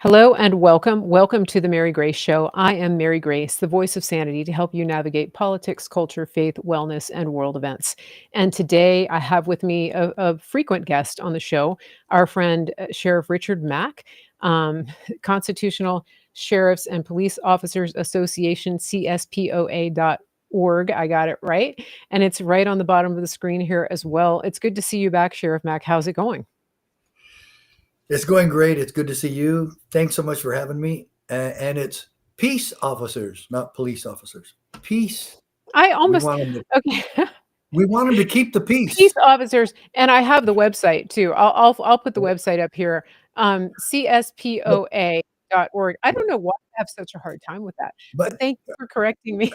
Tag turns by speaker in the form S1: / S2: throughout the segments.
S1: Hello and welcome. Welcome to the Mary Grace Show. I am Mary Grace, the voice of sanity to help you navigate politics, culture, faith, wellness, and world events. And today I have with me a frequent guest on the show, our friend Sheriff Richard Mack, um, Constitutional Sheriffs and Police Officers Association, CSPOA.org. I got it right. And it's right on the bottom of the screen here as well. It's good to see you back, Sheriff Mack. How's it going?
S2: It's going great. It's good to see you. Thanks so much for having me. And it's peace officers, not police officers. Peace.
S1: I
S2: We
S1: almost,
S2: want them to.
S1: okay.
S2: We want them to keep the
S1: Peace
S2: peace.
S1: officers, and I have the website too. I'll put the website up here, CSPOA.org. I don't know why I have such a hard time with that, but
S2: But
S1: thank you for correcting me.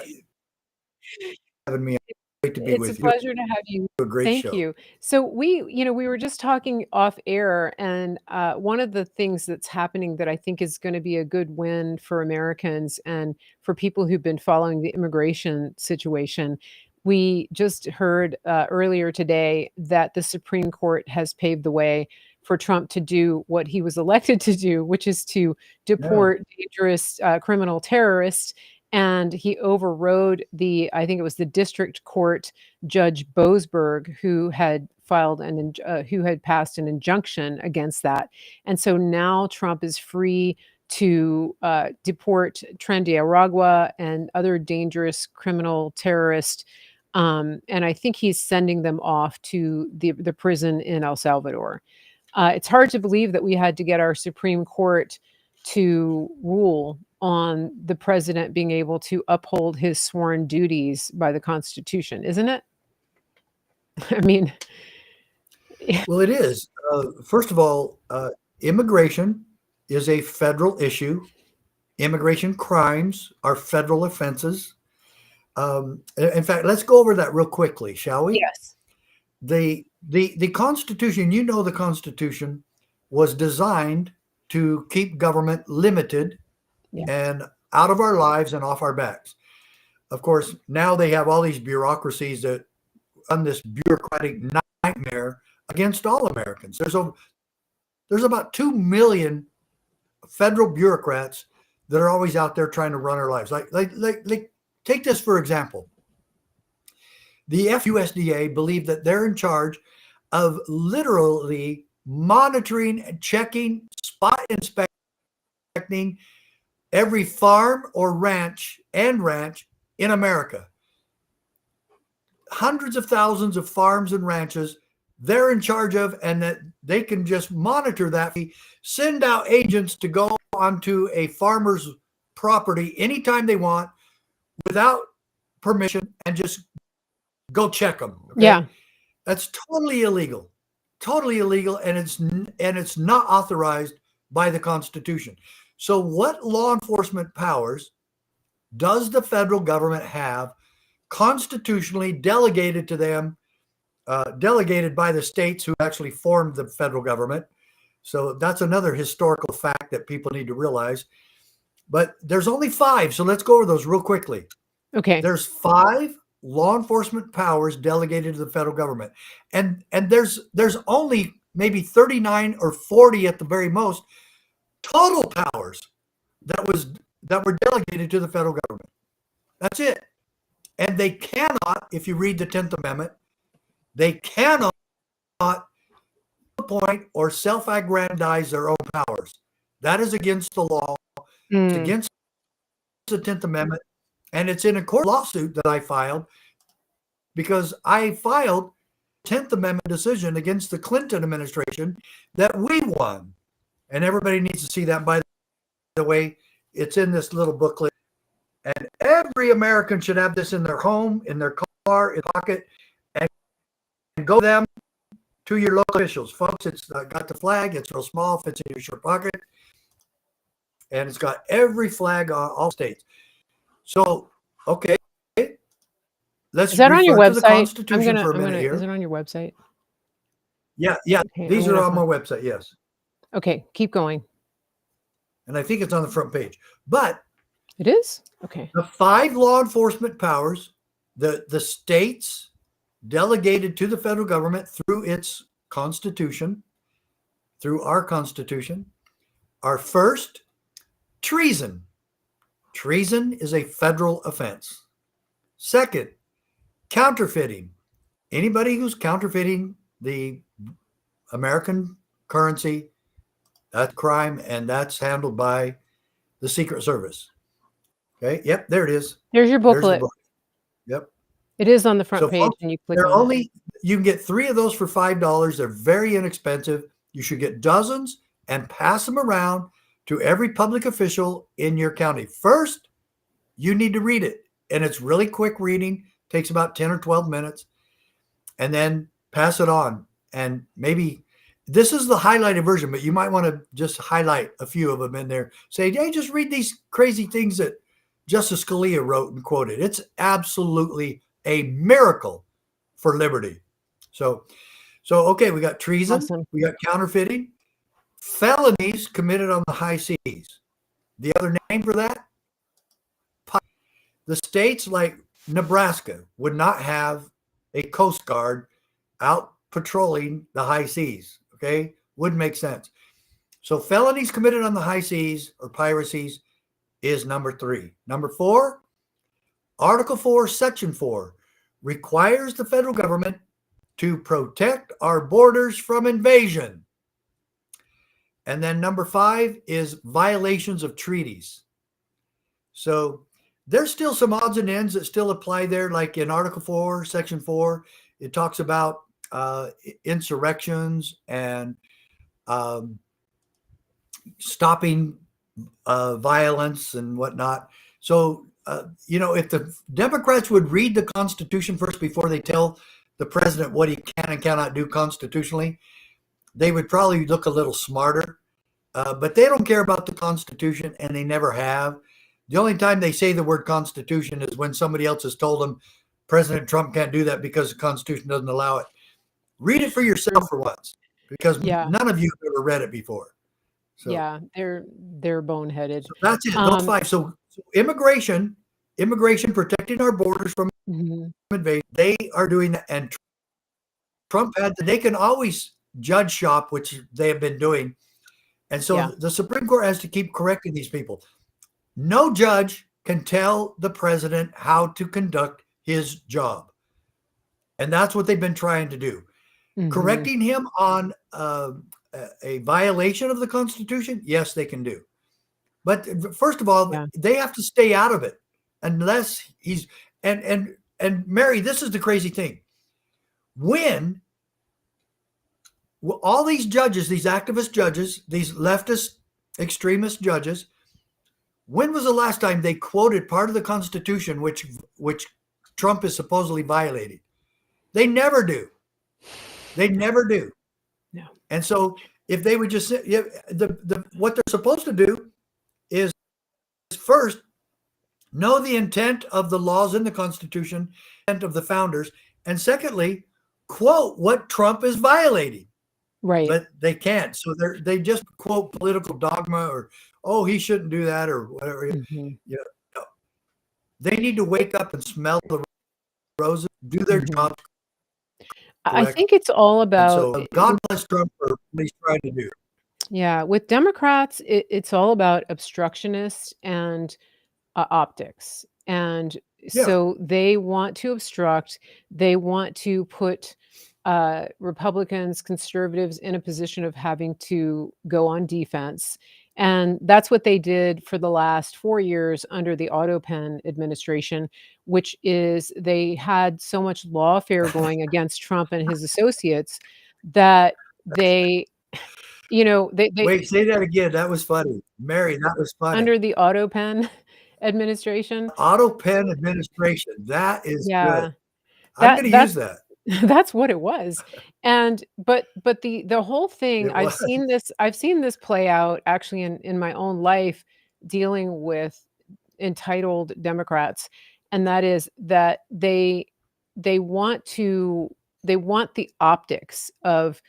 S2: having me, great to be
S1: It's a
S2: with you.
S1: pleasure to have you.
S2: A great
S1: Thank
S2: show.
S1: you. So we were just talking off air, and one of the things that's happening that I think is going to be a good win for Americans and for people who've been following the immigration situation. We just heard earlier today that the Supreme Court has paved the way for Trump to do what he was elected to do, which is to
S2: Yeah.
S1: deport dangerous criminal terrorists. And he overrode I think it was the district court Judge Boasberg, who had who had passed an injunction against that, and so now Trump is free to deport Tren de Aragua and other dangerous criminal terrorists, and I think he's sending them off to the prison in El Salvador. It's hard to believe that we had to get our Supreme Court to rule on the president being able to uphold his sworn duties by the Constitution, isn't it? I mean,
S2: Well, it is. First of all, immigration is a federal issue. Immigration crimes are federal offenses. In fact, let's go over that real quickly, shall we?
S1: yes.
S2: The Constitution, the Constitution was designed to keep government limited
S1: Yeah.
S2: and out of our lives and off our backs. Of course, now they have all these bureaucracies that run this bureaucratic nightmare against all Americans. There's about 2 million federal bureaucrats that are always out there trying to run our lives. Like take this for example. The FUSDA believe that they're in charge of literally monitoring, checking, spot inspecting every farm or ranch in America. Hundreds of thousands of farms and ranches they're in charge of, and that they can just monitor that. Send out agents to go onto a farmer's property anytime they want without permission and just go check them. Okay?
S1: Yeah.
S2: That's totally illegal, and it's not authorized by the Constitution. So, what law enforcement powers does the federal government have constitutionally delegated to them, delegated by the states who actually formed the federal government? So that's another historical fact that people need to realize. But there's only 5, so let's go over those real quickly.
S1: Okay.
S2: There's 5 law enforcement powers delegated to the federal government, and there's only maybe 39 or 40 at the very most total powers that were delegated to the federal government. That's it. And they cannot, if you read the 10th Amendment, they cannot appoint or self-aggrandize their own powers. That is against the law. It's against the 10th Amendment. And it's in a court lawsuit that I filed because I filed a 10th Amendment decision against the Clinton administration that we won. And everybody needs to see that. By the way, it's in this little booklet. And every American should have this in their home, in their car, in their pocket, and go them to your local officials. Folks, it's got the flag. It's real small, fits in your shirt pocket. And it's got every flag on all states. So, okay, let's
S1: Is that on your
S2: refer to the
S1: website?
S2: Constitution for a minute here.
S1: Is it on your website?
S2: Yeah.
S1: Okay,
S2: These are on my website, yes.
S1: Okay, keep going.
S2: And I think it's on the front page. But
S1: It is? Okay.
S2: the 5 law enforcement powers, the states delegated to the federal government through its Constitution, through our Constitution, are first, treason. Treason is a federal offense. Second, counterfeiting. Anybody who's counterfeiting the American currency, that's a crime, and that's handled by the Secret Service. Okay. Yep. There it is.
S1: There's your
S2: There's the
S1: booklet.
S2: book. Yep.
S1: It is on the front
S2: So,
S1: page,
S2: folks,
S1: and you click
S2: they're
S1: on it.
S2: only, you can get 3 of those for $5. They're very inexpensive. You should get dozens and pass them around to every public official in your county. First, you need to read it. And it's really quick reading, takes about 10 or 12 minutes. And then pass it on. And maybe this is the highlighted version, but you might want to just highlight a few of them in there. Say, hey, just read these crazy things that Justice Scalia wrote and quoted. It's absolutely a miracle for liberty. So okay, we got treason,
S1: Awesome.
S2: we got counterfeiting, felonies committed on the high seas. The other name for that? The states like Nebraska would not have a Coast Guard out patrolling the high seas. Okay, wouldn't make sense. So felonies committed on the high seas or piracies is number 3. Number 4, Article 4, Section 4 requires the federal government to protect our borders from invasion. And then number 5 is violations of treaties. So there's still some odds and ends that still apply there, like in Article 4, Section 4, it talks about insurrections and stopping violence and whatnot. So, if the Democrats would read the Constitution first before they tell the president what he can and cannot do constitutionally, they would probably look a little smarter. But they don't care about the Constitution, and they never have. The only time they say the word Constitution is when somebody else has told them President Trump can't do that because the Constitution doesn't allow it. Read it for yourself for once, because none of you have ever read it before. So,
S1: yeah, they're boneheaded.
S2: So that's it. Those 5. So immigration, protecting our borders from invasion. They are doing that, and Trump they can always judge shop, which they have been doing, and so the Supreme Court has to keep correcting these people. No judge can tell the president how to conduct his job, and that's what they've been trying to do. Correcting him on a violation of the Constitution, yes, they can do. But first of all, they have to stay out of it unless he's and Mary, this is the crazy thing. When all these judges, these activist judges, these leftist extremist judges, when was the last time they quoted part of the Constitution which Trump is supposedly violating? They never do. They never do.
S1: No.
S2: And so if they would just what they're supposed to do is first know the intent of the laws in the Constitution, intent of the founders, and secondly, quote what Trump is violating.
S1: Right.
S2: But they can't. So they just quote political dogma or, oh, he shouldn't do that or whatever. No. They need to wake up and smell the roses, do their job.
S1: I think it's all about.
S2: So God bless Trump for what he's trying to do.
S1: Yeah, with Democrats, it's all about obstructionists and optics. And so they want to obstruct, they want to put Republicans, conservatives in a position of having to go on defense. And that's what they did for the last 4 years under the Autopen administration, which is they had so much lawfare going against Trump and his associates that they
S2: Wait, say that again. That was funny. Mary, that was funny.
S1: Under the Autopen administration.
S2: Autopen administration. That is good. I'm going to use that.
S1: That's what it was. And but the whole thing, I've seen this play out actually in my own life dealing with entitled Democrats, and that is that they want the optics of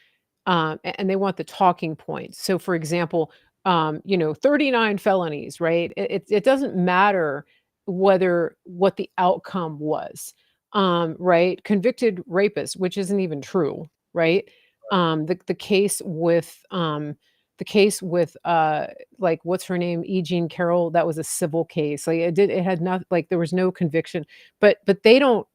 S1: and they want the talking points. So for example, 39 felonies, right? It doesn't matter what the outcome was. Right? Convicted rapist, which isn't even true, right? The case with the case with, like, what's her name? E. Jean Carroll, that was a civil case. Like, it had not like, there was no conviction, but they don't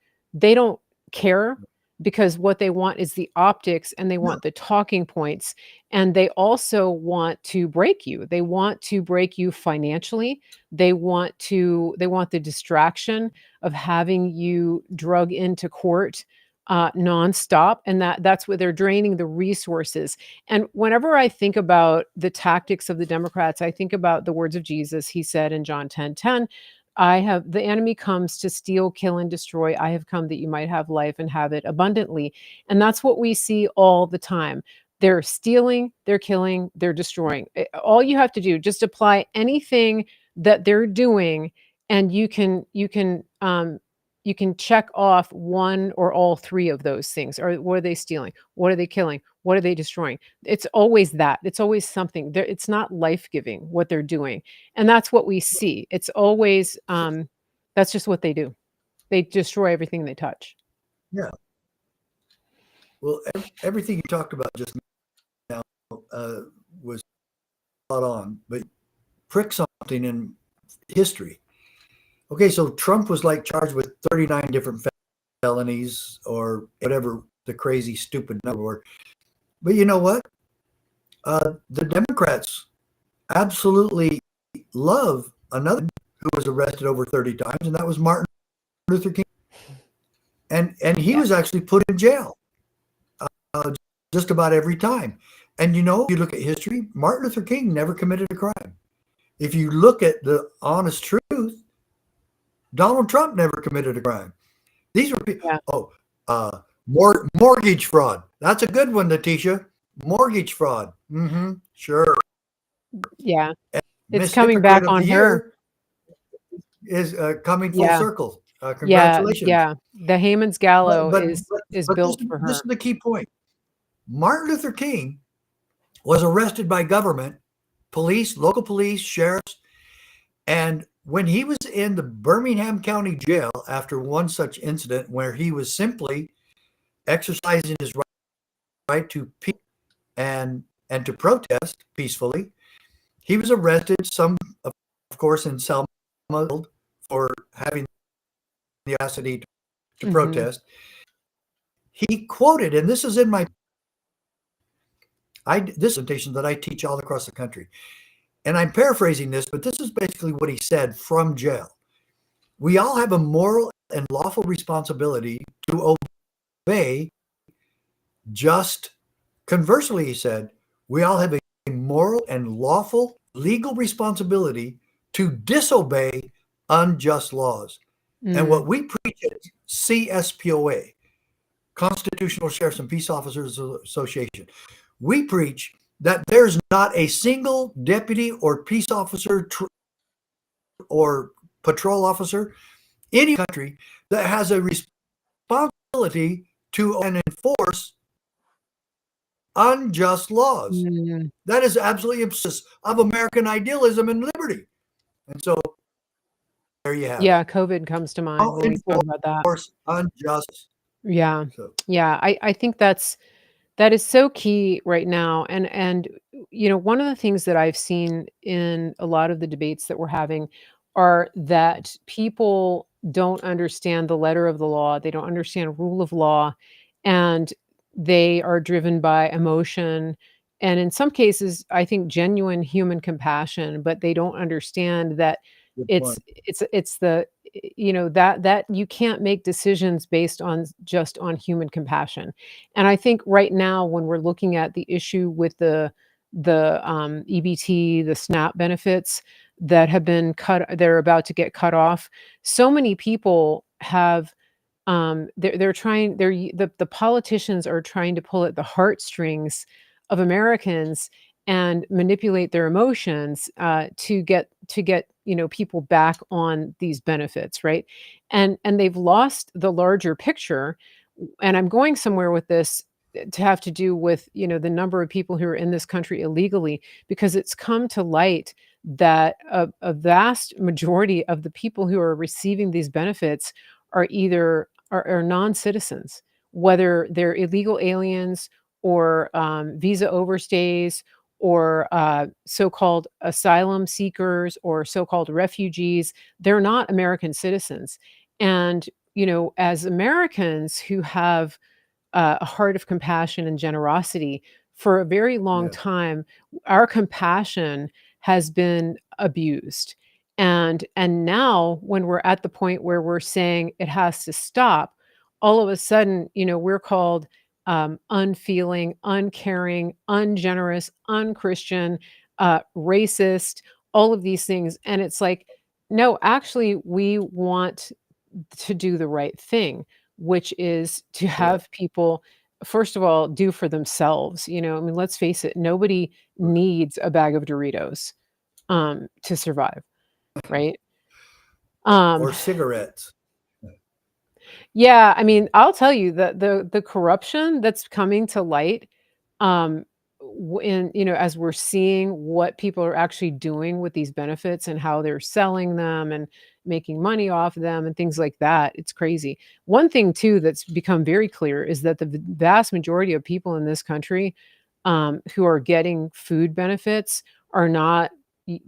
S1: care because what they want is the optics, and they
S2: No,
S1: want the talking points, and they also want to break you. They want to break you financially. They want the distraction of having you drug into court, nonstop, and that's what they're draining the resources. And whenever I think about the tactics of the Democrats, I think about the words of Jesus. He said in John 10:10, the enemy comes to steal, kill, and destroy. I have come that you might have life and have it abundantly. And that's what we see all the time. They're stealing, they're killing, they're destroying. All you have to do, just apply anything that they're doing, and you can check off one or all three of those things. Or what are they stealing? What are they killing? What are they destroying? It's always that. It's always something. It's not life-giving what they're doing. And that's what we see. It's always that's just what they do. They destroy everything they touch.
S2: yeah. Well, everything you talked about just now was spot on, but prick something in history. Okay, so Trump was like charged with 39 different felonies or whatever the crazy, stupid number were. But you know what? The Democrats absolutely love another who was arrested over 30 times, and that was Martin Luther King. And he
S1: Yeah.
S2: was actually put in jail just about every time. And you know, if you look at history, Martin Luther King never committed a crime. If you look at the honest truth, Donald Trump never committed a crime. These were people.
S1: Yeah.
S2: Mortgage fraud. That's a good one, Letitia. Mortgage fraud. Mm-hmm. Sure.
S1: Yeah.
S2: And
S1: It's
S2: Miss
S1: coming
S2: Hypocrite
S1: back
S2: of
S1: on
S2: the
S1: her.
S2: Year is coming full
S1: Yeah.
S2: circle.
S1: Yeah.
S2: Congratulations.
S1: Yeah. The Haman's
S2: But
S1: Gallows
S2: but
S1: is
S2: but
S1: built for
S2: this
S1: her.
S2: is the key point. Martin Luther King was arrested by government, police, local police, sheriffs, and when he was in the Birmingham County Jail after one such incident where he was simply exercising his right to peace and to protest peacefully, he was arrested. Some, of course, in Selma for having the audacity to
S1: Mhm.
S2: protest. He quoted, and this is in my this presentation that I teach all across the country, and I'm paraphrasing this, but this is basically what he said from jail. We all have a moral and lawful responsibility to obey. Just conversely, he said, we all have a moral and lawful legal responsibility to disobey unjust laws. And
S1: Mm.
S2: what we preach at CSPOA, Constitutional Sheriffs and Peace Officers Association, we preach that there's not a single deputy or peace officer or patrol officer in any country that has a responsibility to and enforce unjust laws.
S1: Mm.
S2: That is absolutely obsessive of American idealism and liberty. And so there you have it.
S1: Yeah, COVID comes to mind
S2: Don't
S1: when we talk about that.
S2: enforce unjust.
S1: Yeah.
S2: So
S1: Yeah, I think that is so key right now. And one of the things that I've seen in a lot of the debates that we're having are that people don't understand the letter of the law. They don't understand rule of law, and they are driven by emotion, and in some cases, I think genuine human compassion, but they don't understand that
S2: good
S1: it's
S2: point.
S1: it's the that you can't make decisions based on just on human compassion. And I think right now, when we're looking at the issue with the EBT, the SNAP benefits that have been cut, they're about to get cut off. So many people have they're trying the politicians are trying to pull at the heartstrings of Americans and manipulate their emotions to get people back on these benefits, right? And they've lost the larger picture. And I'm going somewhere with this to have to do with the number of people who are in this country illegally, because it's come to light that a vast majority of the people who are receiving these benefits are either are non-citizens, whether they're illegal aliens or visa overstays or so-called asylum seekers or so-called refugees. They're not American citizens. And, as Americans who have a heart of compassion and generosity, for a very long
S2: Yeah.
S1: time, our compassion has been abused. And now when we're at the point where we're saying it has to stop, all of a sudden, we're called unfeeling, uncaring, ungenerous, unchristian, racist, all of these things. And it's like, no, actually, we want to do the right thing, which is to
S2: Correct.
S1: have people, first of all, do for themselves. I mean, let's face it, nobody needs a bag of Doritos to survive, right? Um,
S2: Or cigarettes.
S1: Yeah, I mean, I'll tell you that the corruption that's coming to light, um, as we're seeing what people are actually doing with these benefits and how they're selling them and making money off of them and things like that, it's crazy. One thing too that's become very clear is that the vast majority of people in this country, who are getting food benefits are not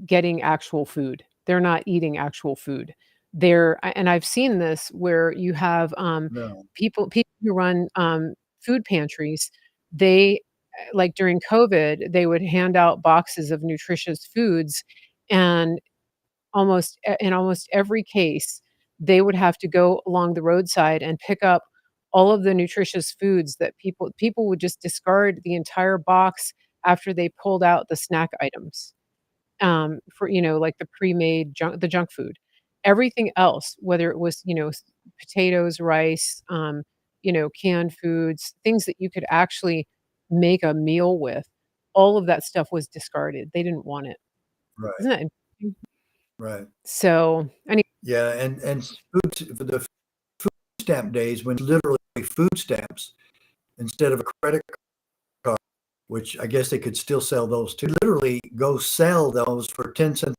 S1: getting actual food. They're not eating actual food. And I've seen this where you have,
S2: No.
S1: people who run, food pantries, they, like, during COVID, they would hand out boxes of nutritious foods, and in almost every case, they would have to go along the roadside and pick up all of the nutritious foods that people would just discard the entire box after they pulled out the snack items, for, like the junk food. Everything else, whether it was, potatoes, rice, canned foods, things that you could actually make a meal with, all of that stuff was discarded. They didn't want it.
S2: Right.
S1: Isn't that interesting?
S2: Right.
S1: So, any
S2: Yeah. And food for the food stamp days when literally food stamps instead of a credit card, which I guess they could still sell those too. Literally go sell those for 10 cents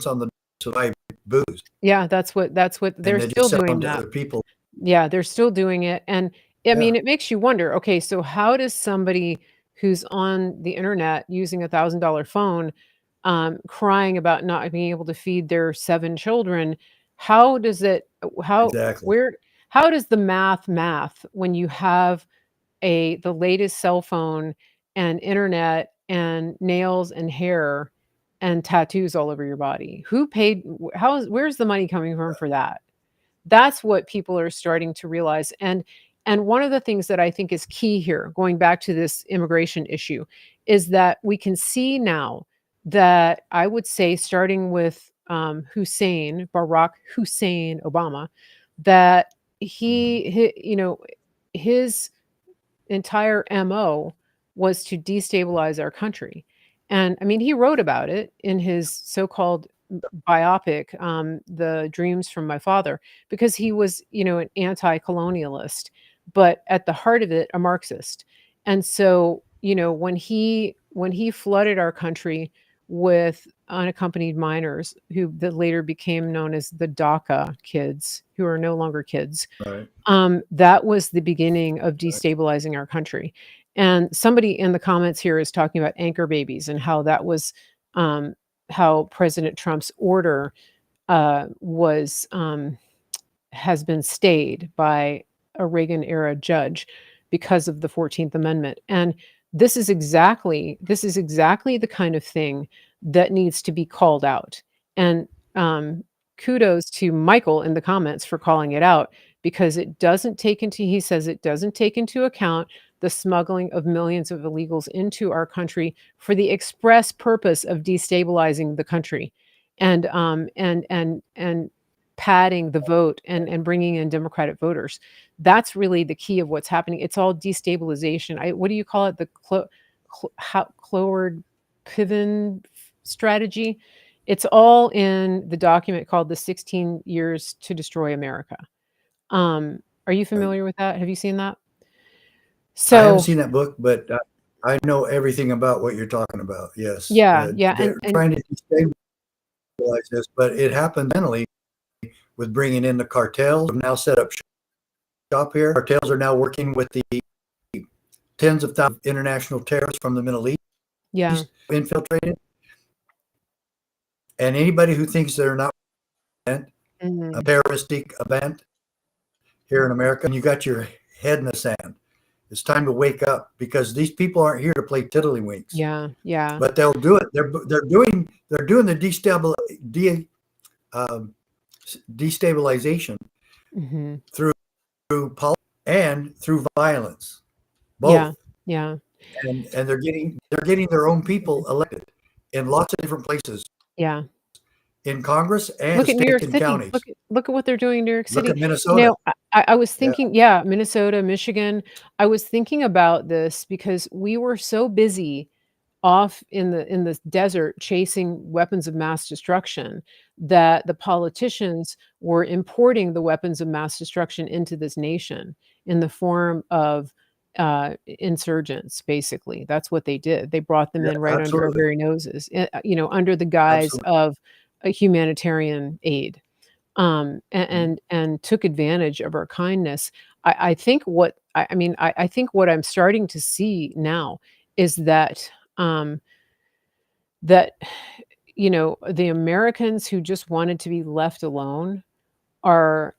S2: on the to buy booze,
S1: Yeah, that's what
S2: and
S1: they're
S2: they just
S1: still
S2: sell
S1: doing
S2: them to
S1: that.
S2: other people.
S1: Yeah, they're still doing it, and, I
S2: Yeah,
S1: mean, it makes you wonder, okay, so how does somebody who's on the internet using a $1,000 phone, crying about not being able to feed their 7 children, how does it how
S2: exactly.
S1: where how does the math when you have the latest cell phone and internet and nails and hair and tattoos all over your body? Who paid where's the money coming from for that? That's what people are starting to realize, and one of the things that I think is key here, going back to this immigration issue, is that we can see now that I would say starting with, Barack Hussein Obama, that
S2: Mhm.
S1: his entire MO was to destabilize our country. And I mean, he wrote about it in his so-called biopic, The Dreams from My Father, because he was, an anti-colonialist, but at the heart of it, a Marxist. And so, when he flooded our country with unaccompanied minors who that later became known as the DACA kids, who are no longer kids,
S2: Right,
S1: that was the beginning of
S2: right,
S1: destabilizing our country. And somebody in the comments here is talking about anchor babies and how that was, how President Trump's order was has been stayed by a Reagan era judge because of the 14th Amendment. And this is exactly the kind of thing that needs to be called out. And kudos to Michael in the comments for calling it out, because he says it doesn't take into account the smuggling of millions of illegals into our country for the express purpose of destabilizing the country, and padding the vote, and bringing in Democratic voters. That's really the key of what's happening. It's all destabilization. What do you call it? The Cloward Piven strategy. It's all in the document called The 16 Years to Destroy America. Are you
S2: right.
S1: familiar with that? Have you seen that?
S2: I haven't
S1: So,
S2: seen that book, but I know everything about what you're talking about. Yes,
S1: yeah, yeah,
S2: they're
S1: and
S2: trying to destabilize this, but it happened mentally with bringing in the cartels. Have now set up shop here. Cartels are now working with the tens of thousands of international terrorists from the Middle East,
S1: Yeah.
S2: infiltrated, and anybody who thinks they're not a
S1: Mhm.
S2: terroristic event here in America, and you got your head in the sand. It's time to wake up because these people aren't here to play tiddlywinks.
S1: Yeah. Yeah.
S2: But they'll do it. They're doing the destabilization
S1: Mhm.
S2: through politics and through violence,
S1: Yeah.
S2: both.
S1: Yeah.
S2: And they're getting their own people elected in lots of different places
S1: Yeah.
S2: in Congress and
S1: Look at New
S2: states
S1: York
S2: and
S1: City.
S2: counties.
S1: Look at what they're doing in New York
S2: Look
S1: City.
S2: at
S1: You
S2: Minnesota.
S1: know, I was
S2: Yeah,
S1: thinking, yeah, Minnesota, Michigan. I was thinking about this because we were so busy off in the desert chasing weapons of mass destruction that the politicians were importing the weapons of mass destruction into this nation in the form of insurgents. Basically, that's what they did. They brought them
S2: yeah,
S1: in right under our
S2: absolutely,
S1: very noses, under the guise
S2: absolutely.
S1: of a humanitarian aid,
S2: Mhm.
S1: and took advantage of our kindness. I think I think what I'm starting to see now is that, um, that, the Americans who just wanted to be left alone are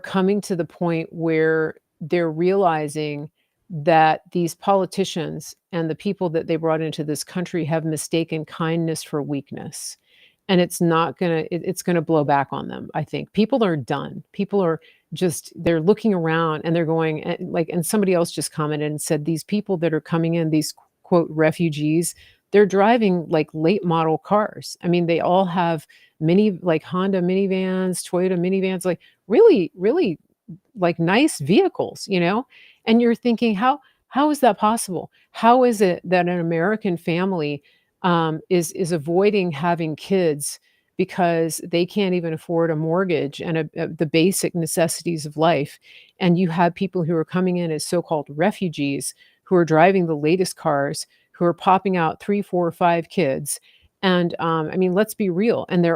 S1: coming to the point where they're realizing that these politicians and the people that they brought into this country have mistaken kindness for weakness. And it's gonna blow back on them, I think. People are done. People are they're looking around and they're going, and somebody else just commented and said these people that are coming in, these quote refugees, they're driving like late model cars. I mean, they all have like Honda minivans, Toyota minivans, like really, really like nice vehicles, and you're thinking, how is that possible? How is it that an American family is avoiding having kids because they can't even afford a mortgage and the basic necessities of life? And you have people who are coming in as so-called refugees who are driving the latest cars, who are popping out three, four, or five kids. And I mean, let's be real. And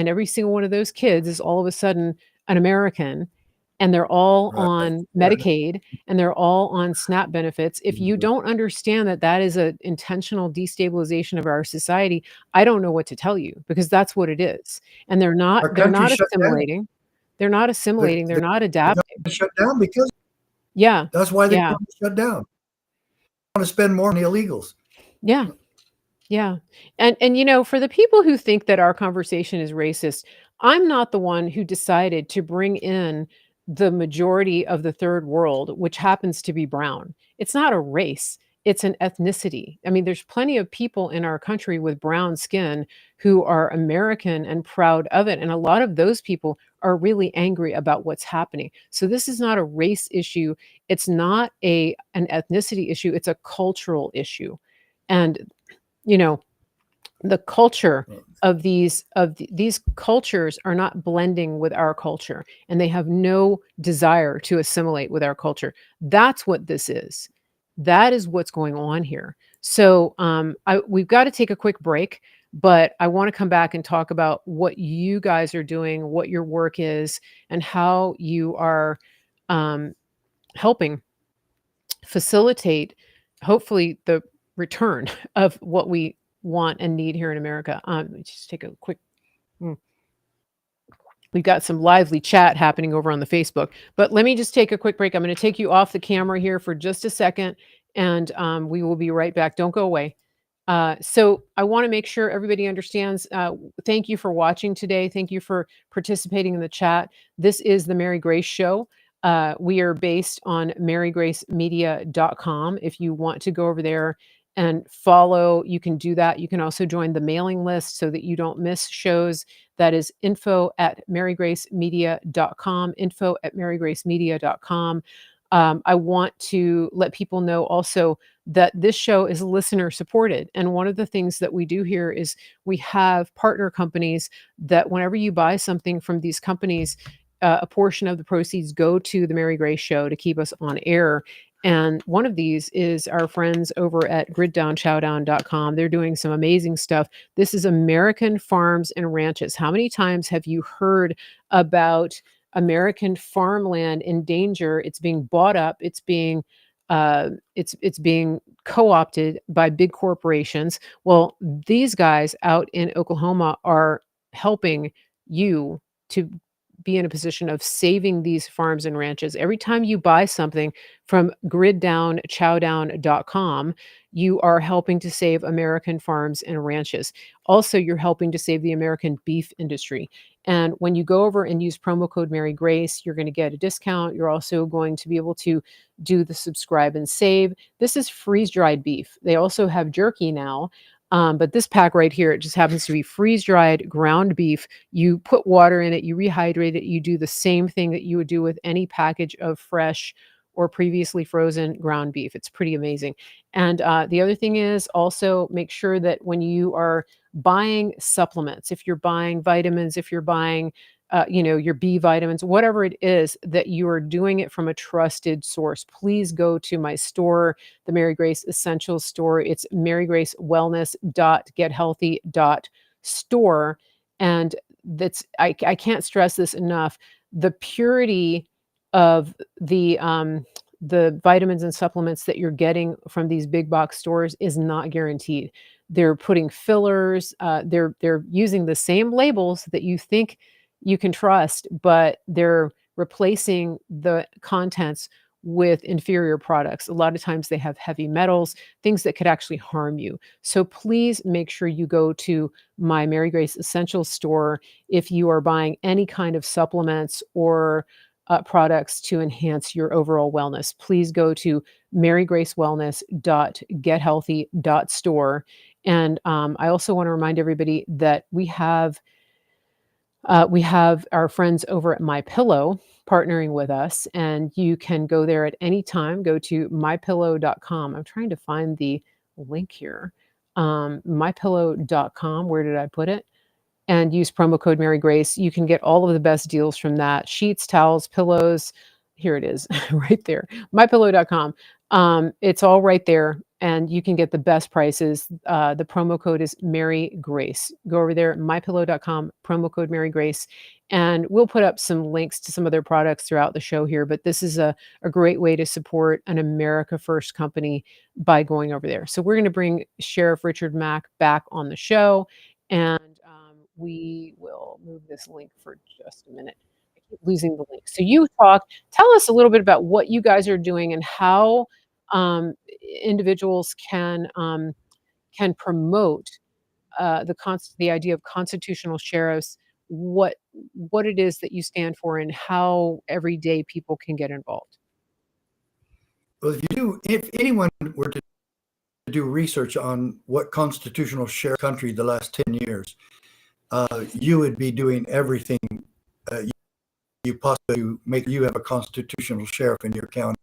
S1: every single one of those kids is all of a sudden an American, and they're all
S2: Right.
S1: on
S2: Yeah.
S1: Medicaid, and they're all on SNAP benefits. If you
S2: Mhm.
S1: don't understand that that is an intentional destabilization of our society, I don't know what to tell you, because that's what it is. And
S2: Our
S1: they're
S2: country
S1: not
S2: shut down.
S1: assimilating. They're not
S2: They're,
S1: assimilating, they're
S2: they're,
S1: not
S2: they're going
S1: adapting.
S2: to shut down because
S1: Yeah.
S2: that's why they
S1: Yeah.
S2: want to shut down. Want to spend more on the illegals.
S1: Yeah. Yeah. And for the people who think that our conversation is racist, I'm not the one who decided to bring in the majority of the third world, which happens to be brown. It's not a race, it's an ethnicity. I mean, there's plenty of people in our country with brown skin who are American and proud of it, and a lot of those people are really angry about what's happening. So this is not a race issue, it's not an ethnicity issue, it's a cultural issue. And you know, the culture of these cultures are not blending with our culture, and they have no desire to assimilate with our culture. That's what this is. That is what's going on here. So we've got to take a quick break, but I want to come back and talk about what you guys are doing, what your work is, and how you are um, helping facilitate, hopefully, the return of what we want and need here in America. Let me just take a quick. mm, We've got some lively chat happening over on the Facebook, but let me just take a quick break. I'm going to take you off the camera here for just a second, and we will be right back. Don't go away. So I want to make sure everybody understands. Thank you for watching today. Thank you for participating in the chat. This is the Mary Grace Show. We are based on marygracemedia.com. If you want to go over there and follow, you can do that. You can also join the mailing list so that you don't miss shows. That is info@marygracemedia.com, info@marygracemedia.com. I want to let people know also that this show is listener supported. And one of the things that we do here is we have partner companies that whenever you buy something from these companies, a portion of the proceeds go to the Mary Grace Show to keep us on air. And one of these is our friends over at griddownchowdown.com. They're doing some amazing stuff. This is American Farms and Ranches. How many times have you heard about American farmland in danger? It's being bought up, it's being it's being co-opted by big corporations. Well, these guys out in Oklahoma are helping you to be in a position of saving these farms and ranches. Every time you buy something from griddownchowdown.com, you are helping to save American farms and ranches. Also, you're helping to save the American beef industry. And when you go over and use promo code Mary Grace, you're going to get a discount. You're also going to be able to do the subscribe and save. This is freeze dried beef. They also have jerky now. But this pack right here, it just happens to be freeze dried ground beef. You put water in it, you rehydrate it, you do the same thing that you would do with any package of fresh or previously frozen ground beef. It's pretty amazing. And the other thing is also make sure that when you are buying supplements, if you're buying vitamins, if you're buying your B vitamins, whatever it is, that you are doing it from a trusted source. Please go to my store, the Mary Grace Essentials store. It's marygracewellness.gethealthy.store. And I can't stress this enough. The purity of the vitamins and supplements that you're getting from these big box stores is not guaranteed. They're putting fillers, they're using the same labels that you think you can trust, but they're replacing the contents with inferior products. A lot of times they have heavy metals, things that could actually harm you. So please make sure you go to my Mary Grace Essentials store if you are buying any kind of supplements or products to enhance your overall wellness. Please go to marygracewellness.gethealthy.store. And I also want to remind everybody that we have our friends over at My Pillow partnering with us, and you can go there at any time. Go to mypillow.com. I'm trying to find the link here. Mypillow.com. Where did I put it? And use promo code Mary Grace. You can get all of the best deals from that. Sheets, towels, pillows. Here it is, right there. Mypillow.com. It's all right there, and you can get the best prices. The promo code is Mary Grace. Go over there, mypillow.com, promo code Mary Grace, and we'll put up some links to some of their products throughout the show here. But this is a great way to support an America First company by going over there. So we're going to bring Sheriff Richard Mack back on the show, and we will move this link for just a minute. I keep losing the link. So tell us a little bit about what you guys are doing and how um, individuals can promote the idea of constitutional sheriffs, what it is that you stand for, and how everyday people can get involved.
S2: Well, if anyone were to do research on what constitutional sheriff country the last 10 years, you would be doing everything you possibly make you have a constitutional sheriff in your county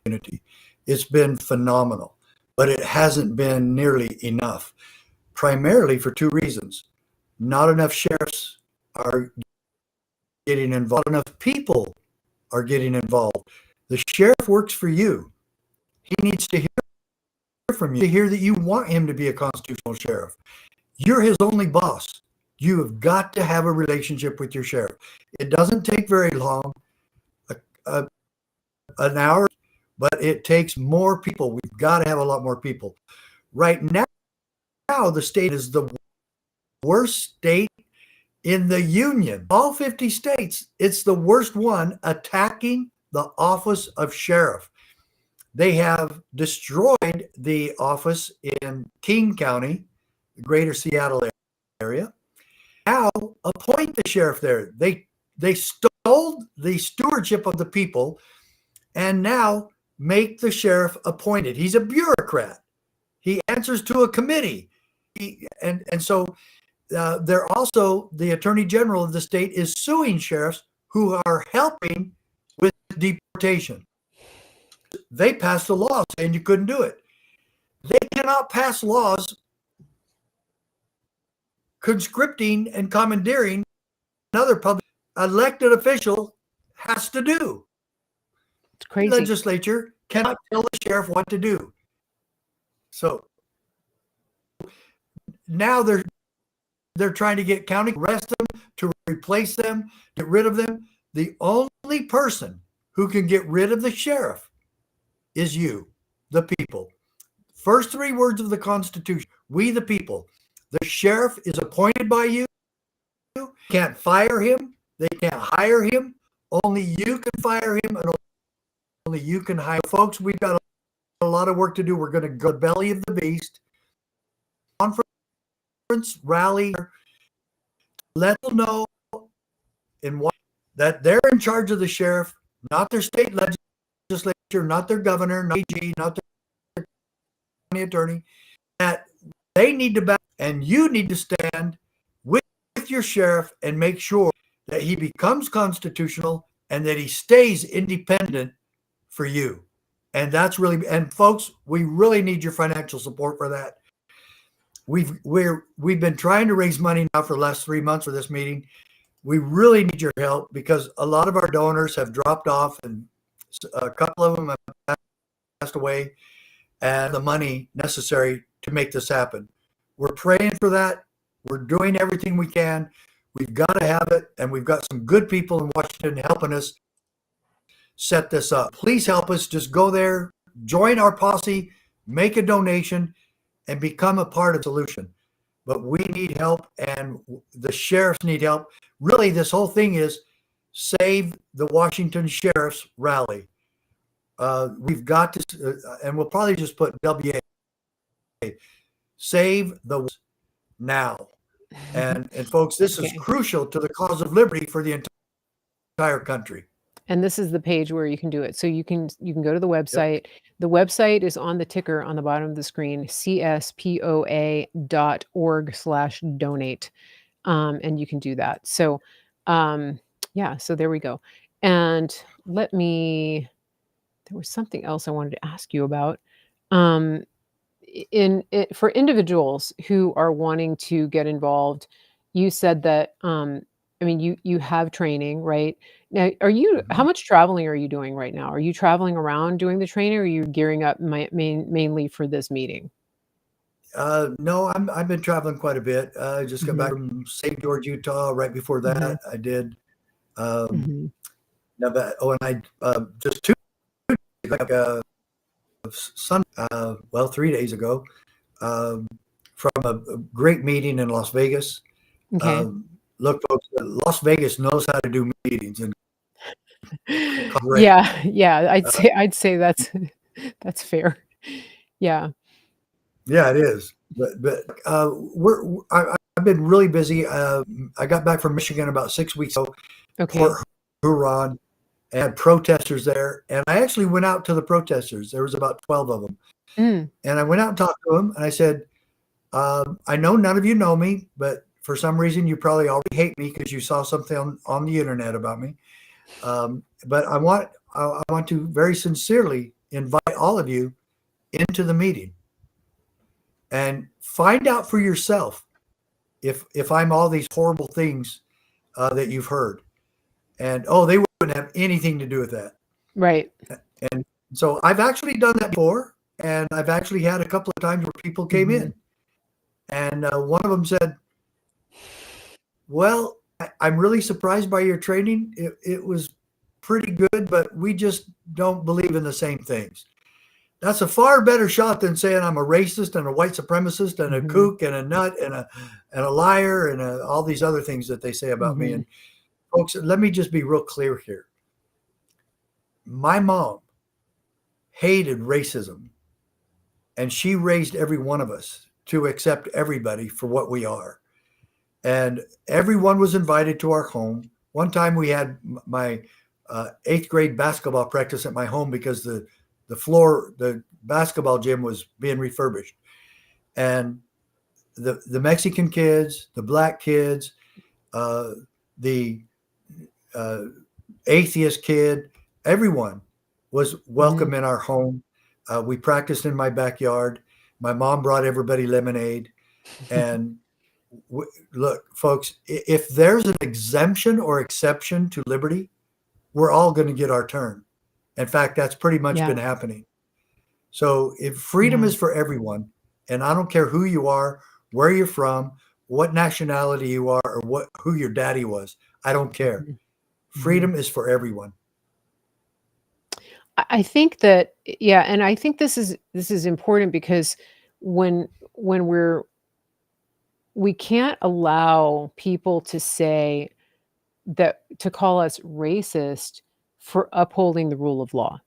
S2: community. It's been phenomenal, but it hasn't been nearly enough, primarily for two reasons. Not enough sheriffs are getting involved. Not enough people are getting involved. The sheriff works for you. He needs to hear from you, to hear that you want him to be a constitutional sheriff. You're his only boss. You have got to have a relationship with your sheriff. It doesn't take very long, an hour, but it takes more people. We've got to have a lot more people. Right now, the state is the worst state in the union. All 50 states, it's the worst one attacking the office of sheriff. They have destroyed the office in King County, the greater Seattle area. Now appoint the sheriff there. They stole the stewardship of the people and now make the sheriff appointed. He's a bureaucrat. He answers to a committee. So they're also, the attorney general of the state is suing sheriffs who are helping with deportation. They passed a law saying you couldn't do it. They cannot pass laws conscripting and commandeering another public elected official has to do.
S1: It's crazy.
S2: The legislature cannot tell the sheriff what to do. So now they're trying to get county, arrest them, to replace them, get rid of them. The only person who can get rid of the sheriff is you, the people. First three words of the Constitution, we the people. The sheriff is appointed by you. Can't fire him. They can't hire him. Only you can fire him, and only you can hire. Folks, we've got a lot of work to do. We're going to go to the belly of the beast. Conference, rally, let them know that they're in charge of the sheriff, not their state legislature, not their governor, not AG, not their county attorney, that they need to back, and you need to stand with your sheriff and make sure that he becomes constitutional and that he stays independent for you. And that's really, and folks, we really need your financial support for that. We've been trying to raise money now for the last 3 months for this meeting. We really need your help because a lot of our donors have dropped off and a couple of them have passed away, and the money necessary to make this happen. We're praying for that. We're doing everything we can. We've got to have it, and we've got some good people in Washington helping us set this up. Please help us. Just go there, join our posse, make a donation, and become a part of the solution. But we need help, and the sheriffs need help. Really, this whole thing is save the Washington Sheriff's Rally. We've got to, and we'll probably just put WA, save the now. And folks, this is crucial to the cause of liberty for the entire country.
S1: And this is the page where you can do it. So you can go to the website. Yep. The website is on the ticker on the bottom of the screen, cspoa.org/donate. And you can do that. So, yeah, so there we go. And there was something else I wanted to ask you about. For individuals who are wanting to get involved, you said that, I mean, you have training, right? Now, how much traveling are you doing right now? Are you traveling around doing the training, or are you gearing up mainly for this meeting?
S2: No, I've been traveling quite a bit. I just got back from St. George, Utah. Right before that, I did. And I just 3 days ago, from a great meeting in Las Vegas.
S1: Okay.
S2: Look, folks, Las Vegas knows how to do meetings, and
S1: yeah, I'd say that's fair. Yeah.
S2: Yeah, it is. But I've been really busy. I got back from Michigan about 6 weeks ago.
S1: Okay.
S2: Port Huron, and had protesters there, and I actually went out to the protesters. There was about 12 of them, and I went out and talked to them, and I said, "I know none of you know me, but for some reason you probably already hate me because you saw something on the internet about me. But I want to very sincerely invite all of you into the meeting and find out for yourself if I'm all these horrible things that you've heard." And they wouldn't have anything to do with that.
S1: Right.
S2: And so I've actually done that before, and I've actually had a couple of times where people came in, and one of them said, "Well, I'm really surprised by your training. It was pretty good, but we just don't believe in the same things." That's a far better shot than saying I'm a racist and a white supremacist and a kook and a nut and a liar and all these other things that they say about me. And folks, let me just be real clear here. My mom hated racism, and she raised every one of us to accept everybody for what we are. And everyone was invited to our home. One time we had my 8th grade basketball practice at my home because the basketball gym was being refurbished. And the Mexican kids, the black kids, the atheist kid, everyone was welcome in our home. We practiced in my backyard. My mom brought everybody lemonade. And look, folks, if there's an exemption or exception to liberty, we're all going to get our turn. In fact, that's pretty much been happening. So if freedom is for everyone, and I don't care who you are, where you're from, what nationality you are, or who your daddy was, I don't care. Freedom is for everyone.
S1: I think that, yeah, and I think this is important because when when we can't allow people to say that, to call us racist for upholding the rule of law,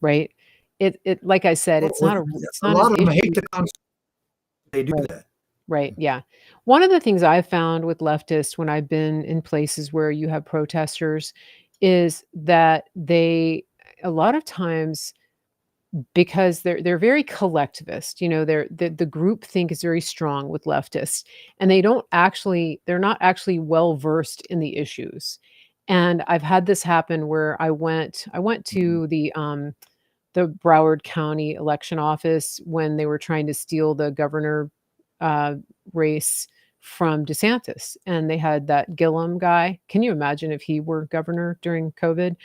S1: right? It like I said,
S2: Well,
S1: it's
S2: a
S1: not an
S2: lot of them hate
S1: issue.
S2: the Constitution. They do
S1: Right.
S2: that.
S1: Right, yeah. One of the things I've found with leftists when I've been in places where you have protesters is that they, a lot of times, because they're very collectivist, the group think is very strong with leftists, and they're not actually well versed in the issues. And I've had this happen where I went
S2: Mhm.
S1: to the Broward County election office when they were trying to steal the governor uh, race from DeSantis, and they had that Gillum guy. Can you imagine if he were governor during COVID?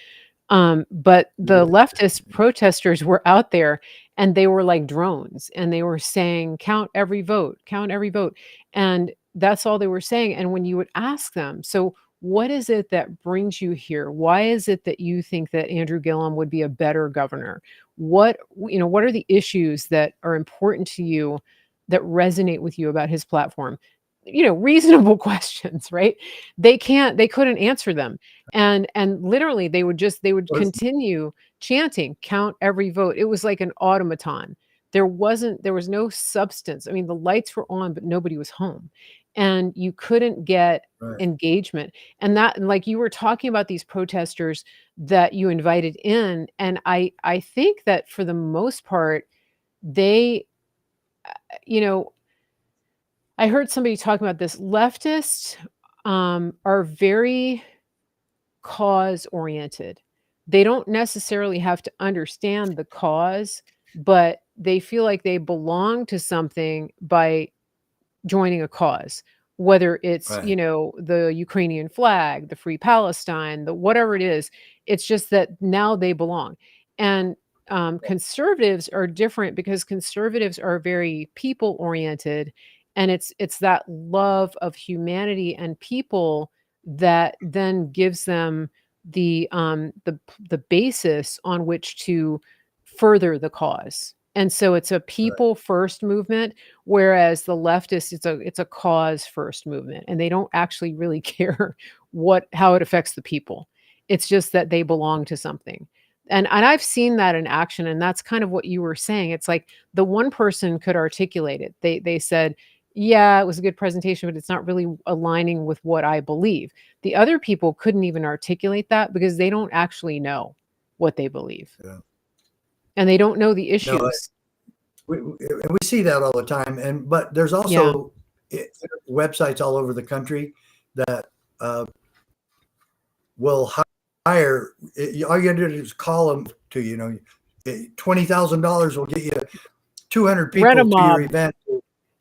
S1: But the
S2: Yeah.
S1: leftist protesters were out there and they were like drones and they were saying, count every vote, count every vote. And that's all they were saying. And when you would ask them, so what is it that brings you here? Why is it that you think that Andrew Gillum would be a better governor? What are the issues that are important to you that resonate with you about his platform? Reasonable questions, right? They couldn't answer them, and literally they would
S2: Well,
S1: continue chanting, count every vote. It was like an automaton. There was no substance. I mean, the lights were on but nobody was home, and you couldn't get
S2: right.
S1: engagement. And like you were talking about these protesters that you invited in, and I think that for the most part they, you know I heard somebody talking about this. Leftists are very cause oriented. They don't necessarily have to understand the cause, but they feel like they belong to something by joining a cause, whether it's,
S2: Right.
S1: the Ukrainian flag, the Free Palestine, the whatever it is. It's just that now they belong. And conservatives are different because conservatives are very people oriented, and it's that love of humanity and people that then gives them the basis on which to further the cause. And so it's a
S2: Right.
S1: people first movement. Whereas the leftists, it's a cause first movement, and they don't actually really care how it affects the people. It's just that they belong to something. And I've seen that in action, and that's kind of what you were saying. It's like the one person could articulate it. They said, "Yeah, it was a good presentation, but it's not really aligning with what I believe." The other people couldn't even articulate that because they don't actually know what they believe,
S2: Yeah.
S1: and they don't know the
S2: No,
S1: issues.
S2: we see that all the time, but there's
S1: Yeah.
S2: also websites all over the country that uh, will hire. All you got to do is call them to $20,000 will get you 200
S1: Rent a
S2: people to your
S1: mob.
S2: event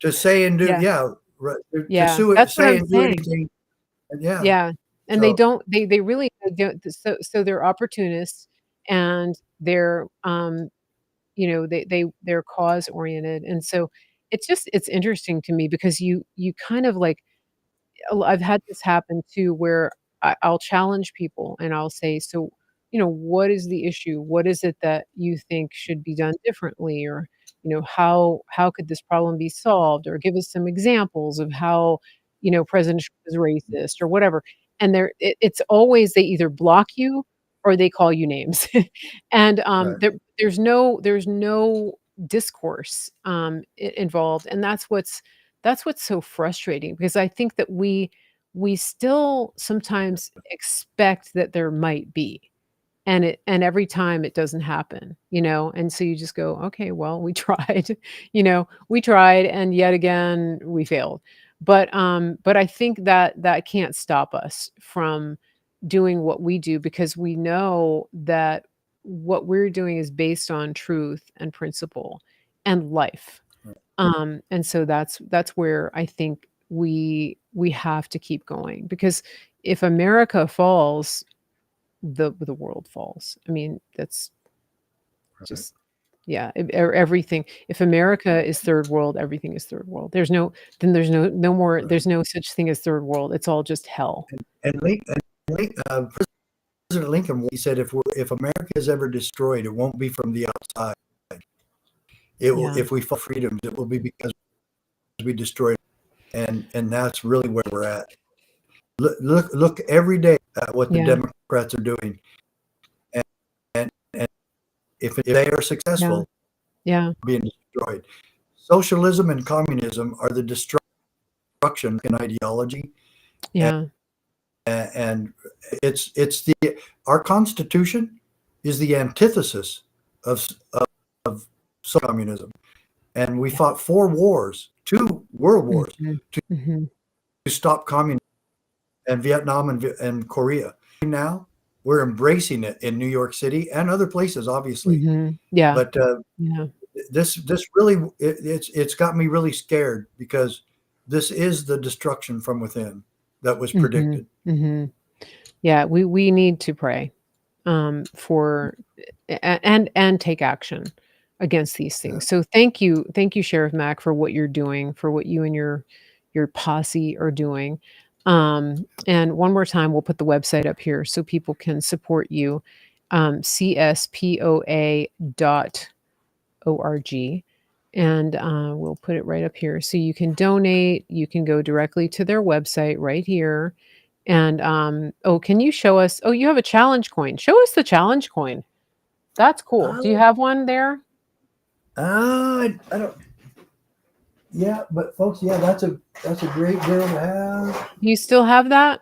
S2: to say and do,
S1: Yeah.
S2: yeah, right, to
S1: Yeah, that's what
S2: say
S1: I'm
S2: and do
S1: saying.
S2: anything. And yeah,
S1: Yeah, and they
S2: so
S1: don't they really don't, so they're opportunists, and they're cause oriented, and so it's interesting to me because you kind of like, I've had this happen too where I'll challenge people and I'll say, "So, what is the issue? What is it that you think should be done differently? Or, how could this problem be solved? Or give us some examples of how, President Trump is racist," or whatever. And it's always they either block you or they call you names. And
S2: right,
S1: there's no discourse involved, and that's what's so frustrating because I think that we still sometimes expect that there might be, and every time it doesn't happen, and so you just go, "Okay, well, we tried." We tried, and yet again we failed. But I think that that can't stop us from doing what we do because we know that what we're doing is based on truth and principle and life.
S2: right,
S1: And so that's where I think we have to keep going because if America falls, the world falls. I mean, that's
S2: right.
S1: just, yeah, everything. If America is third world, everything is third world. There's no more.
S2: Right.
S1: There's no such thing as third world. It's all just hell.
S2: And President Lincoln, he said, if America is ever destroyed, it won't be from the outside. It will,
S1: Yeah.
S2: if we fight freedoms, it will be because we destroyed, and that's really where we're at. Look every day at what the
S1: Yeah.
S2: Democrats are doing, and if they are
S1: Yeah.
S2: successful,
S1: Yeah.
S2: being destroyed. Socialism and communism are the destruction in ideology, and,
S1: Yeah.
S2: and it's the our Constitution is the antithesis of of communism, and we
S1: Yeah.
S2: fought 4 wars, 2 world wars,
S1: Mhm.
S2: to
S1: Mhm.
S2: stop communism, and Vietnam and Korea. Now we're embracing it in New York City and other places, obviously.
S1: Mhm. Yeah.
S2: But
S1: Yeah.
S2: this really it's got me really scared because this is the destruction from within that was
S1: Mhm.
S2: predicted.
S1: Mhm. Yeah, we need to pray, for and take action against these
S2: Yeah,
S1: things. So thank you, Sheriff Mack, for what you're doing, for what you and your posse are doing. And one more time, we'll put the website up here so people can support you. CSPOA.org. And we'll put it right up here. So you can donate. You can go directly to their website right here. And oh, can you show us? Oh, you have a challenge coin. Show us the challenge coin. That's cool. Do you
S2: uh,
S1: have one there?
S2: I don't. Yeah, but folks, yeah, that's a great deal to have.
S1: Do you still have that?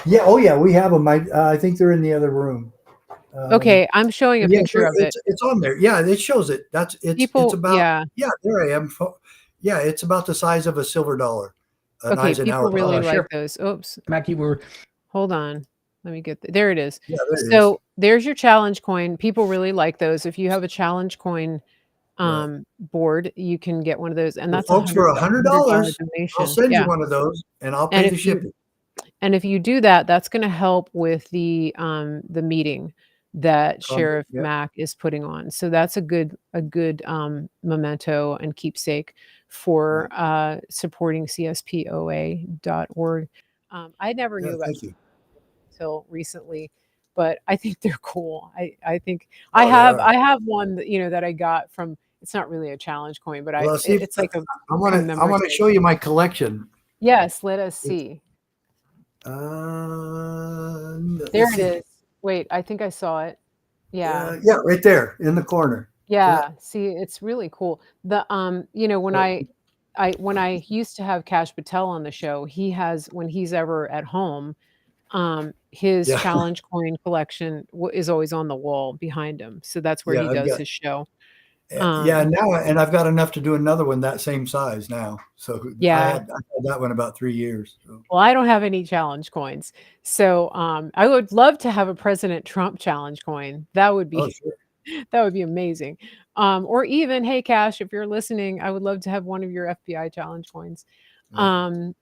S2: Yeah, oh yeah, we have them. I think they're in the other room. Um,
S1: Okay, I'm showing a
S2: but yeah,
S1: picture of it.
S2: it's on there. Yeah, it shows it. It's
S1: People,
S2: about,
S1: yeah.
S2: yeah. There I am. Yeah, it's about the size of a silver dollar, an
S1: Okay,
S2: Eisenhower
S1: people really
S2: dollar.
S1: like
S3: Sheriff
S1: those. Oops.
S3: Mack, you were
S1: Hold on. Let me get there it is.
S2: Yeah, there it is.
S1: So there's your challenge coin. People really like those. If you have a challenge coin
S2: Right.
S1: board, you can get one of those. And
S2: Well,
S1: that's a
S2: folks, for
S1: $100
S2: $100, I'll
S1: donation.
S2: send you
S1: Yeah.
S2: one of those, and I'll
S1: And
S2: pay
S1: if
S2: the
S1: you
S2: shipping.
S1: And if you do that, that's gonna help with the meeting that Sheriff
S2: Yeah,
S1: Mack is putting on. So that's a good memento and keepsake for,
S2: right.
S1: supporting CSPOA.org. I never
S2: Yeah,
S1: knew about
S2: thank you.
S1: until recently, but I think they're cool. I think
S2: Oh, they are.
S1: I have one that, that I got from it's not really a challenge coin, but
S2: Well, see,
S1: it's like a
S2: I want to
S1: commemorative.
S2: show you my collection.
S1: Yes, let us
S2: It's,
S1: see. There
S2: let's
S1: it
S2: see.
S1: is. Wait, I think I saw it. Yeah.
S2: Yeah, right there in the corner. Yeah.
S1: Yeah. See, it's really cool. When
S2: So,
S1: I used to have Cash Patel on the show, he has when he's ever at home, his
S2: yeah,
S1: challenge coin collection is always on the wall behind him. So that's where he
S2: yeah, I've
S1: does
S2: got,
S1: his show.
S2: yeah,
S1: Um,
S2: now, and I've got enough to do another one that same size now. So
S1: yeah.
S2: I had that one about 3 years. So,
S1: Well, I don't have any challenge coins. So I would love to have a President Trump challenge coin. That would
S2: oh,
S1: be
S2: sure.
S1: that would be amazing. Or even, hey, Cash, if you're listening, I would love to have one of your FBI challenge coins.
S2: Right.
S1: Um,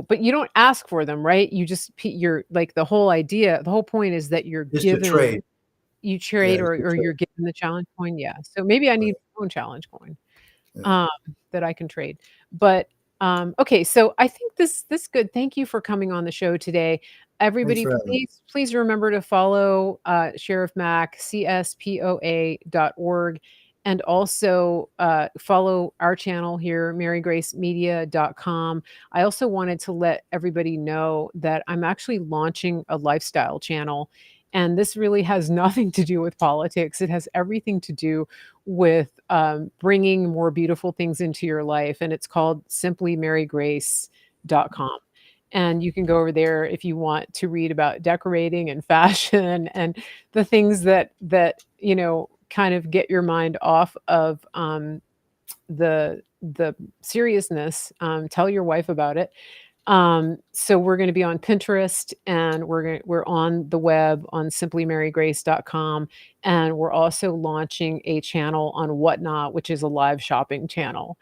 S1: but you don't ask for them, right? You just, you're like the whole point is that you're
S2: Just to
S1: given,
S2: trade.
S1: you
S2: Yeah,
S1: trade
S2: it's to
S1: or
S2: trade.
S1: you're given the challenge coin. Yeah. So maybe I
S2: Right.
S1: need my own challenge coin
S2: Yeah.
S1: um, that I can trade. But okay, so I think this good. Thank you for coming on the show today.
S2: Thanks
S1: Everybody,
S2: for having me.
S1: please remember to follow Sheriff Mack, CSPOA.org, and also follow our channel here, marygracemedia.com. I also wanted to let everybody know that I'm actually launching a lifestyle channel. And this really has nothing to do with politics. It has everything to do with bringing more beautiful things into your life. And it's called simplymarygrace.com. And you can go over there if you want to read about decorating and fashion and the things that kind of get your mind off of the seriousness. Tell your wife about it. So we're going to be on Pinterest and we're on the web on simplymarygrace.com, and we're also launching a channel on Whatnot, which is a live shopping channel.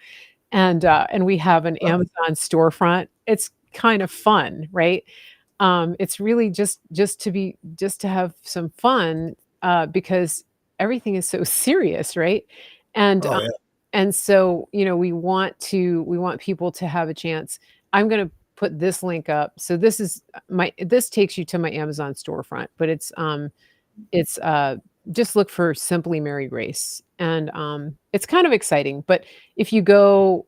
S1: And we have an
S2: Oh,
S1: Amazon storefront. It's kind of fun, right? It's really just to have some fun because everything is so serious, right? And
S2: oh, yeah.
S1: and so we want people to have a chance. I'm going to put this link up. So this takes you to my Amazon storefront, but it's just look for Simply Mary Grace, and it's kind of exciting. But if you go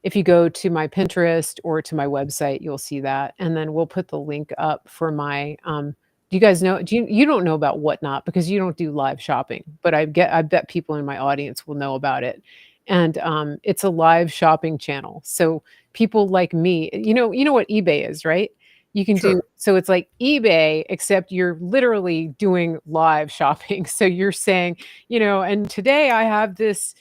S1: if you go to my Pinterest or to my website, you'll see that, and then we'll put the link up for my. Do you guys know? You don't know about Whatnot because you don't do live shopping, but I bet people in my audience will know about it, and it's a live shopping channel. So people like me, you know what eBay is, right? You can do
S2: Sure.
S1: so it's like eBay, except you're literally doing live shopping. So you're saying, and today I have this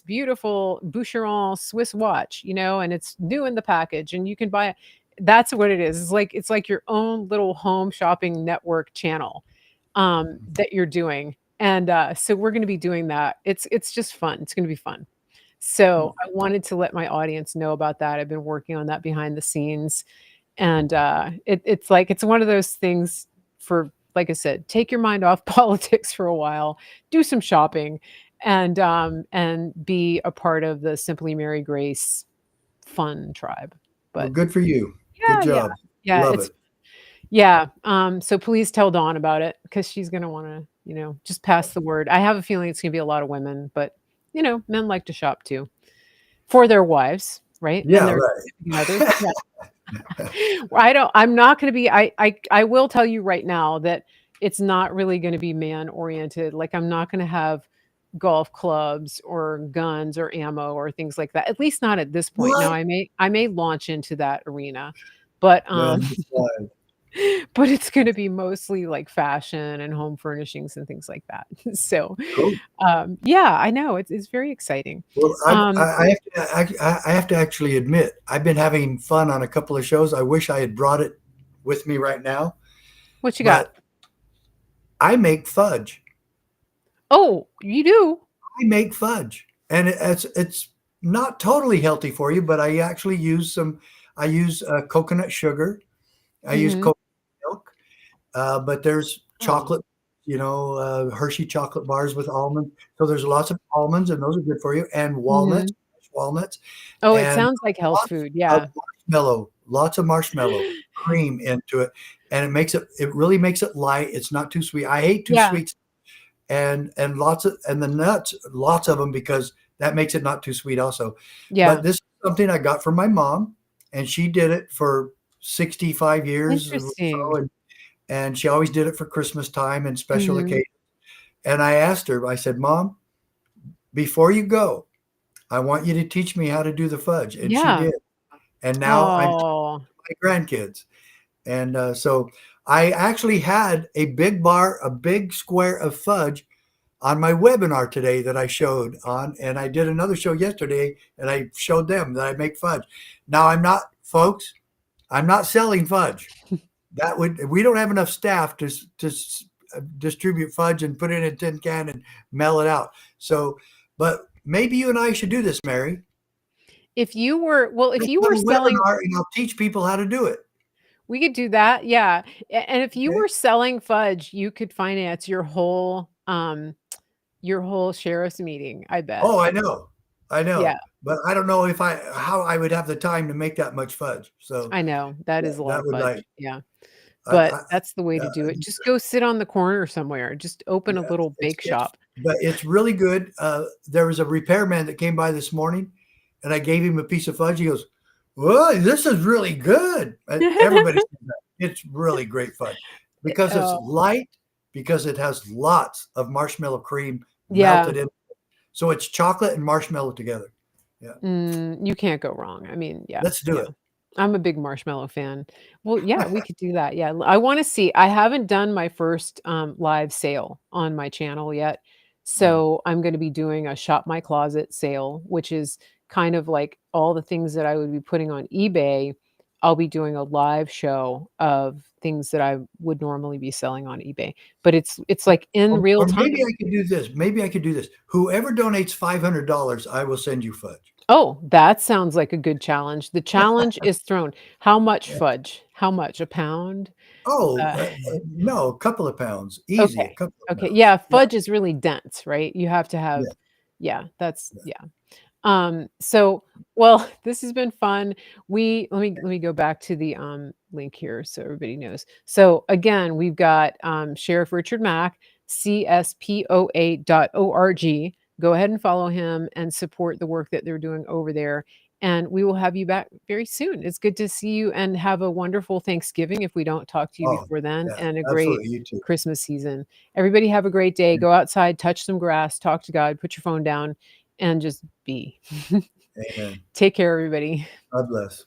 S1: beautiful Boucheron Swiss watch, and it's new in the package and you can buy it. That's what it is. It's like your own little home shopping network channel that you're doing. And so we're going to be doing that. It's just fun. It's going to be fun. So I wanted to let my audience know about that. I've been working on that behind the scenes, and it's one of those things for, like I said, take your mind off politics for a while, do some shopping, and be a part of the Simply Mary Grace fun tribe.
S2: Well,
S1: But
S2: good for you. Good
S1: yeah, yeah,
S2: job.
S1: yeah,
S2: Love
S1: it's
S2: it.
S1: yeah. So please tell Dawn about it because she's gonna want to, just pass the word. I have a feeling it's gonna be a lot of women, but men like to shop too for their wives, right? And
S2: Yeah,
S1: their significant others.
S2: right.
S1: Yeah. I'm not going to be, I will tell you right now that it's not really going to be man oriented. Like I'm not going to have golf clubs or guns or ammo or things like that. At least not at this point. Now
S2: What?
S1: I may launch into that arena, but,
S2: No, that's fine.
S1: but it's going to be mostly like fashion and home furnishings and things like that. So,
S2: Cool.
S1: yeah, I know it's very exciting.
S2: Well,
S1: Um,
S2: I have to actually admit, I've been having fun on a couple of shows. I wish I had brought it with me right now,
S1: what you got?
S2: but I make fudge.
S1: Oh, you do?
S2: I make fudge, and it's not totally healthy for you, but I actually use some. I use coconut sugar. I use
S1: Hmm.
S2: coconut milk, but there's
S1: Oh,
S2: chocolate. Hershey chocolate bars with almonds. So there's lots of almonds, and those are good for you, and
S1: hmm.
S2: walnuts,
S1: Oh, it
S2: and
S1: sounds like health
S2: lots
S1: food.
S2: of
S1: Yeah.
S2: lots of marshmallow cream into it, and it really makes it light. It's not too sweet. I hate too
S1: Yeah.
S2: sweet, and the nuts, lots of them because that makes it not too sweet also. But
S1: Yeah.
S2: this is something I got from my mom, and she did it for 65 years or so,
S1: Interesting.
S2: and she always did it for Christmas time and special
S1: Mhm.
S2: occasions. And I asked her, I said, Mom, before you go, I want you to teach me how to do the fudge. And she
S1: Yeah.
S2: did. And now I'm teaching
S1: Oh,
S2: my grandkids. And so I actually had a big square of fudge on my webinar today that I showed on. And I did another show yesterday and I showed them that I make fudge. Now folks, I'm not selling fudge. We don't have enough staff to distribute fudge and put it in a tin can and mail it out. So, but maybe you and I should do this, Mary.
S1: if
S2: Let's
S1: you
S2: have
S1: were
S2: a
S1: selling,
S2: webinar and I'll teach people how to do it.
S1: we could do that. Yeah. And if you
S2: Okay.
S1: were selling fudge, you could finance your whole sheriff's meeting, I bet.
S2: Oh, I
S1: Yeah,
S2: know, but I don't know how I would have the time to make that much fudge. So
S1: I know. That is a lot
S2: that
S1: of
S2: would
S1: fudge. Yeah. But
S2: I
S1: that's the way to do it. Just go sit on the corner somewhere. Just open a
S2: yeah,
S1: little bake shop.
S2: but it's really good. There was a repairman that came by this morning, and I gave him a piece of fudge. He goes, "Whoa, this is really good." Everybody says that. It's really great fudge because it's
S1: Oh,
S2: light, because it has lots of marshmallow cream
S1: yeah.
S2: melted in. So it's chocolate and marshmallow together. Yeah,
S1: You can't go wrong. I mean, yeah,
S2: let's do
S1: yeah.
S2: it.
S1: I'm a big marshmallow fan. Well, yeah, we could do that. Yeah, I wanna see. I haven't done my first, live sale on my channel yet,
S2: Mm.
S1: so I'm gonna be doing a shop my closet sale, which is kind of like all the things that I would be putting on eBay. I'll be doing a live show of things that I would normally be selling on eBay, but it's like in real
S2: Or maybe
S1: time.
S2: I could do this. Maybe I could do this. Whoever donates $500, I will send you fudge.
S1: Oh, that sounds like a good challenge. The challenge is thrown. How much fudge? How much? A pound?
S2: Oh,
S1: Uh,
S2: no, a couple of pounds. Easy, a
S1: okay.
S2: couple of
S1: Okay.
S2: pounds.
S1: Yeah,
S2: Yeah,
S1: fudge is really dense, right? You have to have
S2: yeah,
S1: yeah, that's
S2: yeah.
S1: yeah. So, well, this has been fun. We let me go back to the link here so everybody knows. So again, we've got Sheriff Richard Mack, cspoa.org. Go ahead and follow him and support the work that they're doing over there. And we will have you back very soon. It's good to see you and have a wonderful Thanksgiving if we don't talk to you
S2: Oh,
S1: before then,
S2: yeah,
S1: and a great
S2: absolutely. You too.
S1: Christmas season. Everybody have a great day. Go outside, touch some grass, talk to God, put your phone down, and just be.
S2: Amen.
S1: Take care, everybody.
S2: God bless.